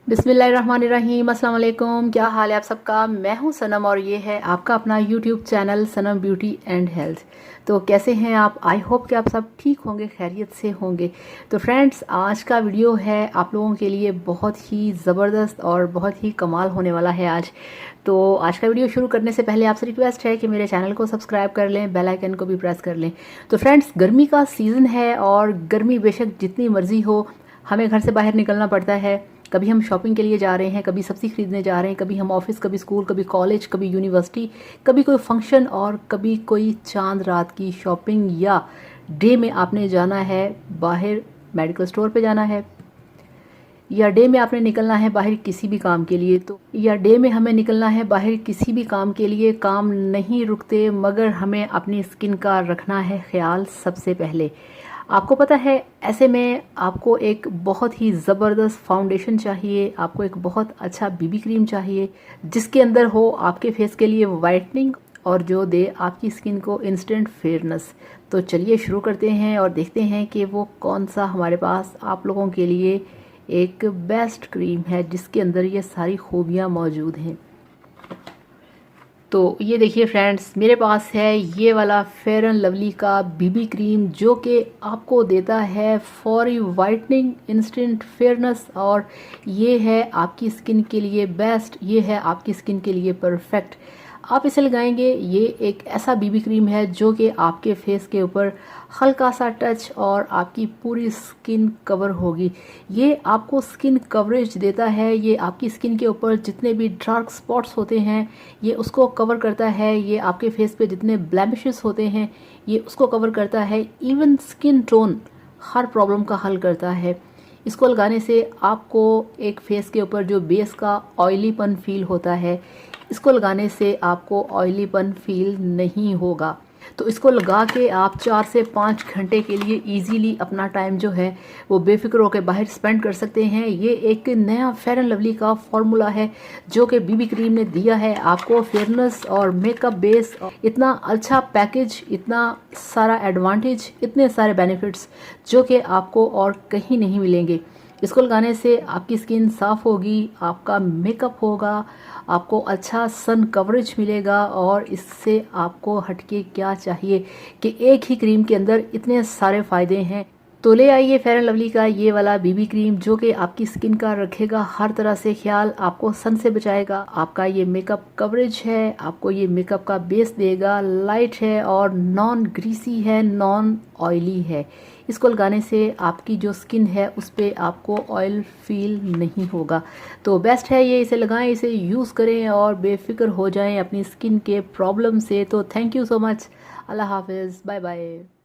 बिस्मिल्लाहिर्रहमानिर्रहीम, अस्सलाम वालेकुम। क्या हाल है आप सबका। मैं हूं सनम और ये है आपका अपना YouTube channel Sanam beauty and health. तो कैसे हैं आप। आई होप कि आप सब ठीक होंगे, खैरियत से होंगे। तो फ्रेंड्स, आज का वीडियो है आप लोगों के लिए बहुत ही ज़बरदस्त और बहुत ही कमाल होने वाला है आज। तो आज का वीडियो शुरू करने से पहले आपसे रिक्वेस्ट है कि मेरे चैनल को सब्सक्राइब कर लें, बेल आइकन को भी प्रेस कर लें। तो फ्रेंड्स, गर्मी का सीज़न है और गर्मी बेशक जितनी मर्जी हो, हमें घर से बाहर निकलना पड़ता है। कभी हम शॉपिंग के लिए जा रहे हैं, कभी सब्ज़ी खरीदने जा रहे हैं, कभी हम ऑफिस, कभी स्कूल, कभी कॉलेज, कभी यूनिवर्सिटी, कभी कोई फंक्शन और कभी कोई चांद रात की शॉपिंग, या डे में आपने जाना है बाहर, मेडिकल स्टोर पे जाना है, या डे में आपने निकलना है बाहर किसी भी काम के लिए। तो या डे में हमें निकलना है बाहर किसी भी काम के लिए। काम नहीं रुकते, मगर हमें अपनी स्किन का रखना है ख्याल सबसे पहले। आपको पता है, ऐसे में आपको एक बहुत ही ज़बरदस्त फाउंडेशन चाहिए, आपको एक बहुत अच्छा बीबी क्रीम चाहिए जिसके अंदर हो आपके फेस के लिए वाइटनिंग और जो दे आपकी स्किन को इंस्टेंट फेयरनेस। तो चलिए शुरू करते हैं और देखते हैं कि वो कौन सा हमारे पास आप लोगों के लिए एक बेस्ट क्रीम है जिसके अंदर ये सारी खूबियाँ मौजूद हैं। तो ये देखिए फ्रेंड्स, मेरे पास है ये वाला फेयर एंड लवली का बीबी क्रीम जो कि आपको देता है फौरी वाइटनिंग, इंस्टेंट फेयरनेस, और ये है आपकी स्किन के लिए बेस्ट, ये है आपकी स्किन के लिए परफेक्ट। आप इसे लगाएंगे, ये एक ऐसा बीबी क्रीम है जो कि आपके फेस के ऊपर हल्का सा टच और आपकी पूरी स्किन कवर होगी। ये आपको स्किन कवरेज देता है, ये आपकी स्किन के ऊपर जितने भी डार्क स्पॉट्स होते हैं ये उसको कवर करता है, ये आपके फेस पे जितने ब्लेमिशेस होते हैं ये उसको कवर करता है। इवन स्किन टोन हर प्रॉब्लम का हल करता है। इसको लगाने से आपको एक फेस के ऊपर जो बेस का ऑयलीपन फील होता है, इसको लगाने से आपको ऑयलीपन फील नहीं होगा। तो इसको लगा के आप 4 से 5 घंटे के लिए इजीली अपना टाइम जो है वो बेफिक्र होकर बाहर स्पेंड कर सकते हैं। ये एक नया फेयर एंड लवली का फॉर्मूला है जो कि बीबी क्रीम ने दिया है आपको फेयरनेस और मेकअप बेस। इतना अच्छा पैकेज, इतना सारा एडवांटेज, इतने सारे बेनिफिट्स जो कि आपको और कहीं नहीं मिलेंगे। इसको लगाने से आपकी स्किन साफ़ होगी, आपका मेकअप होगा, आपको अच्छा सन कवरेज मिलेगा, और इससे आपको हटके क्या चाहिए कि एक ही क्रीम के अंदर इतने सारे फ़ायदे हैं। तो ले आइए फेयर एंड लवली का ये वाला बीबी क्रीम जो कि आपकी स्किन का रखेगा हर तरह से ख्याल, आपको सन से बचाएगा, आपका ये मेकअप कवरेज है, आपको ये मेकअप का बेस देगा, लाइट है और नॉन ग्रीसी है, नॉन ऑयली है। इसको लगाने से आपकी जो स्किन है उस पर आपको ऑयल फील नहीं होगा। तो बेस्ट है ये, इसे लगाएं, इसे यूज़ करें और बेफिक्र हो जाएं अपनी स्किन के प्रॉब्लम से। तो थैंक यू सो मच। अल्लाह हाफिज़, बाय बाय।